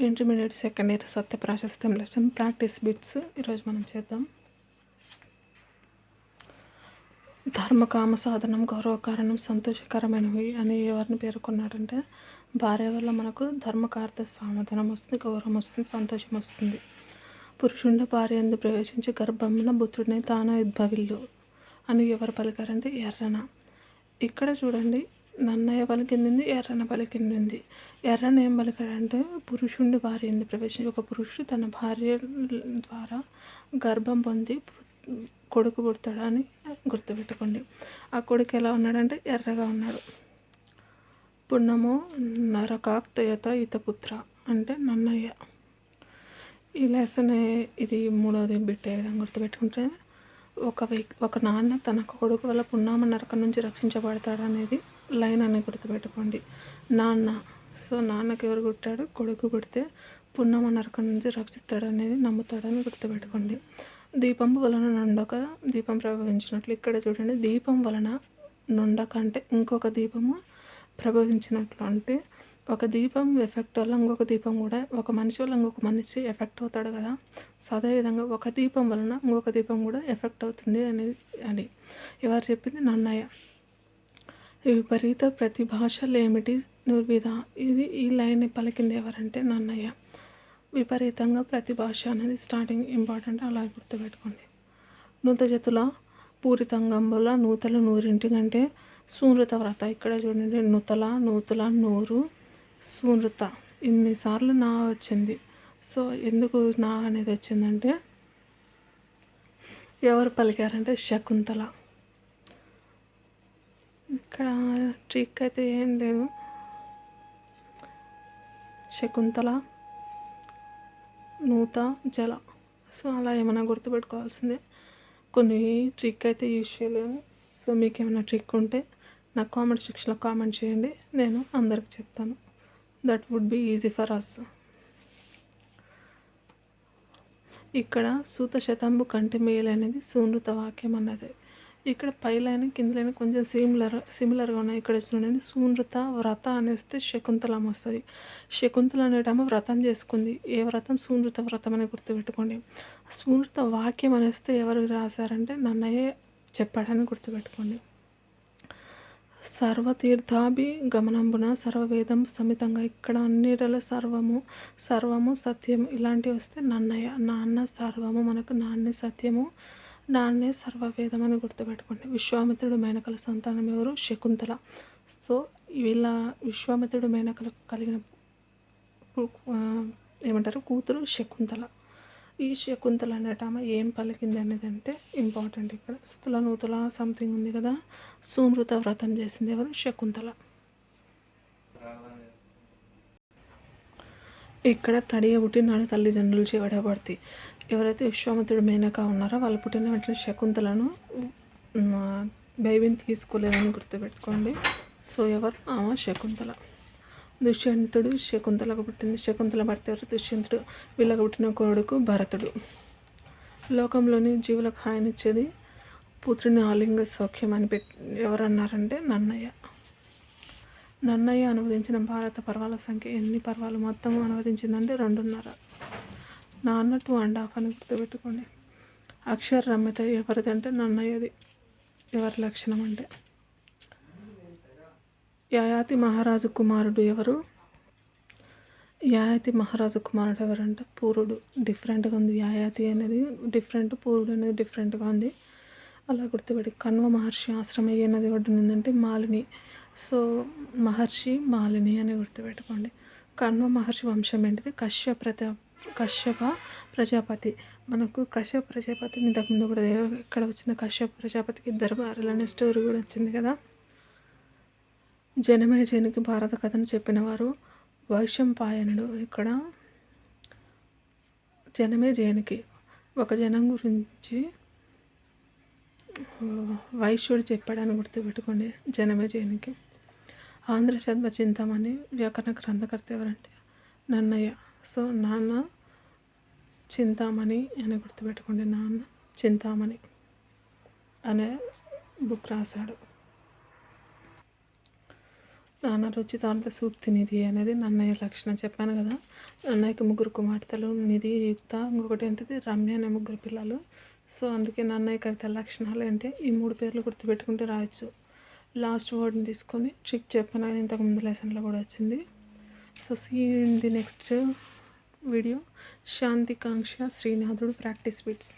Intermediate second year సత్య ప్రాశస్త్యం lesson practice bits ఈరోజు మనం చేద్దాం. ధర్మకామ సాధనం గౌరవకారణం సంతోషకరమైనవి అని ఎవరిని పేర్కొన్నాడంటే, భార్య వల్ల మనకు ధర్మకార్థ సమాధానం వస్తుంది, గౌరవం వస్తుంది, సంతోషం వస్తుంది. పురుషుండ భార్య ఎందు ప్రవేశించి గర్భమున పుత్రుడిని తాను ఉద్భవిల్లు అని ఎవరు పలికారంటే ఎర్రన. ఇక్కడ చూడండి, నన్నయ్య పలికింది, ఎర్రన పలికింది. ఎర్రన ఏం పలికాడంటే, పురుషుండి భార్య ఎందు ప్రవేశించి ఒక పురుషుడు తన భార్య ద్వారా గర్భం పొంది కొడుకు పుడతాడని గుర్తుపెట్టుకోండి. ఆ కొడుకు ఎలా ఉన్నాడంటే ఎర్రగా ఉన్నాడు. పుణ్యము నరకాక్తయత ఇతపుత్ర అంటే నన్నయ్య. ఈ లెసన్ ఇది మూడవది బిట్. ఏ విధంగా గుర్తుపెట్టుకుంటే, ఒక నాన్న తన కొడుకు వల్ల పున్నామ నరకం నుంచి రక్షించబడతాడు అనేది లైన్ అని గుర్తుపెట్టుకోండి. నాన్న, సో నాన్నకి ఎవరు పుట్టాడు? కొడుకు పుడితే పున్నామ నరకం నుంచి రక్షిస్తాడు అనేది నమ్ముతాడని గుర్తుపెట్టుకోండి. దీపము వలన నొండక దీపం ప్రభవించినట్లు. ఇక్కడ చూడండి, దీపం వలన నొండక అంటే ఇంకొక దీపము ప్రభవించినట్లు. అంటే ఒక దీపం ఎఫెక్ట్ వల్ల ఇంకొక దీపం కూడా, ఒక మనిషి వల్ల ఇంకొక మనిషి ఎఫెక్ట్ అవుతాడు కదా. సో అదేవిధంగా ఒక దీపం వలన ఇంకొక దీపం కూడా ఎఫెక్ట్ అవుతుంది అనేది అని ఎవరు చెప్పింది? నన్నయ్య. విపరీత ప్రతిభాషలు ఏమిటి నిర్విధ. ఈ లైన్ పలికింది ఎవరంటే నన్నయ్య. విపరీతంగా ప్రతిభాష అనేది స్టార్టింగ్ ఇంపార్టెంట్, అలా గుర్తుపెట్టుకోండి. నూత జతుల పూరితంగంబుల నూతలు నూరింటి కంటే సూనృత వ్రత. ఇక్కడ చూడండి, నూతుల నూరు సూనృత. ఇన్నిసార్లు నా వచ్చింది. సో ఎందుకు నా అనేది వచ్చిందంటే, ఎవరు పలికారంటే శకుంతల. ఇక్కడ ట్రిక్ అయితే ఏం లేదు. శకుంతల, నూత, జల. సో అలా ఏమైనా గుర్తుపెట్టుకోవాల్సిందే. కొన్ని ట్రిక్ అయితే యూజ్ చేయలేము. సో మీకు ఏమైనా ట్రిక్ ఉంటే నాకు కామెంట్ సెక్షన్లో కామెంట్ చేయండి, నేను అందరికి చెప్తాను. That would be easy for us. ఇక్కడ సూత శతంబు కంటి మేలు అనేది సూనృత వాక్యం అన్నది. ఇక్కడ పైలైన కిందలైన కొంచెం సిమిలర్గా ఉన్నాయి. ఇక్కడ చూడండి, సూనృత వ్రత అని వస్తే శకుంతలం వస్తుంది. శకుంతల అనేటమ్మ వ్రతం చేసుకుంది. ఏ వ్రతం? సూనృత వ్రతం అని గుర్తుపెట్టుకోండి. సూనృత వాక్యం అని వస్తే ఎవరు రాశారంటే నన్నయ్య చెప్పాడని గుర్తుపెట్టుకోండి. సర్వతీర్థాభి గమనంబున సర్వవేదం సమితంగా. ఇక్కడ అన్నిటిలో సర్వము సత్యము ఇలాంటివి వస్తే నన్నయ్య. నాన్న సర్వము మనకు, నాన్నే సత్యము, నాన్నే సర్వవేదం అని గుర్తుపెట్టుకోండి. విశ్వామిత్రుడు మేనకల సంతానం ఎవరు? శకుంతల. సో వీళ్ళ విశ్వామిత్రుడు మేనకలు కలిగిన ఏమంటారు కూతురు శకుంతల. ఈ శకుంతల అనేటామ ఏం పలికింది అనేది అంటే ఇంపార్టెంట్. ఇక్కడ స్థుల నూతుల సంథింగ్ ఉంది కదా, సూనృత వ్రతం చేసింది ఎవరు? శకుంతల. ఇక్కడ తడియ పుట్టినాడు తల్లిదండ్రులు చెవడబడితే. ఎవరైతే విశ్వామిత్రుడు మేనక ఉన్నారో వాళ్ళు పుట్టిన వెంటనే శకుంతలను బేబీని తీసుకోలేదని గుర్తుపెట్టుకోండి. సో ఎవరు? శకుంతల. దుష్యంతుడు శకుంతలకు పుట్టింది. శకుంతల భర్త ఎవరు? దుష్యంతుడు. వీళ్ళకు పుట్టిన కొడుకు భరతుడు. లోకంలోని జీవులకు హాయనిచ్చేది పుత్రుని ఆలింగ సౌఖ్యం అని ఎవరన్నారంటే నన్నయ్య. నన్నయ్య అనువదించిన భారత పర్వాల సంఖ్య ఎన్ని పర్వాలు మొత్తం అనువదించిందంటే 2.5. నాన్న 2.5 అని గుర్తుపెట్టుకోండి. అక్షర రమ్యత ఎవరిది అంటే నన్నయ్యది. ఎవరి లక్షణం అంటే యయాతి మహారాజు కుమారుడు ఎవరు? యయాతి మహారాజు కుమారుడు ఎవరంటే పూరుడు. డిఫరెంట్గా ఉంది. యయాతి అనేది డిఫరెంట్, పూరుడు అనేది డిఫరెంట్గా ఉంది, అలా గుర్తుపెట్టి. కణ్వ మహర్షి ఆశ్రమం ఏ నది ఒడ్డునుందంటే మాలిని. సో మహర్షి మాలిని అని గుర్తుపెట్టుకోండి. కణ్వ మహర్షి వంశం ఏంటిది? కశ్యప ప్రజాపతి. మనకు కశ్యప ప్రజాపతి ఇంతకుముందు కూడా ఎక్కడ వచ్చింది? కశ్యప ప్రజాపతికి 2 భార్యలు అనే స్టోరీ కూడా వచ్చింది కదా. జనమేజయునికి భారత కథను చెప్పినవారు వైశంపాయనుడు. ఇక్కడ జనమేజయునికి ఒక జనం గురించి వైశ్యుడు చెప్పాడని గుర్తుపెట్టుకోండి. జనమేజయునికి. ఆంధ్రశద్వ చింతామణి వ్యాకరణ గ్రంథకర్త ఎవరంటే నన్నయ్య. సో నాన్న చింతామణి అని గుర్తుపెట్టుకోండి. నాన్న చింతామణి అనే బుక్ రాశాడు. నాన్న రుచి తాళత సూక్తి నిధి అనేది నన్నయ్య లక్షణం చెప్పాను కదా. నన్నయ్యకి 3 కుమార్తెలు, నిధి, యుక్త, ఇంకొకటి ఏంటిది రమ్య అనే 3 పిల్లలు. సో అందుకే నన్నయ్య కవిత లక్షణాలు అంటే ఈ 3 పేర్లు గుర్తుపెట్టుకుంటే రాయొచ్చు. లాస్ట్ వర్డ్ని తీసుకొని ట్రిక్ చెప్పాను, ఇంతకుముందు లెసన్లో కూడా వచ్చింది. So see in the next video. శాంతికాంక్ష శ్రీనాథుడు ప్రాక్టీస్ బిట్స్.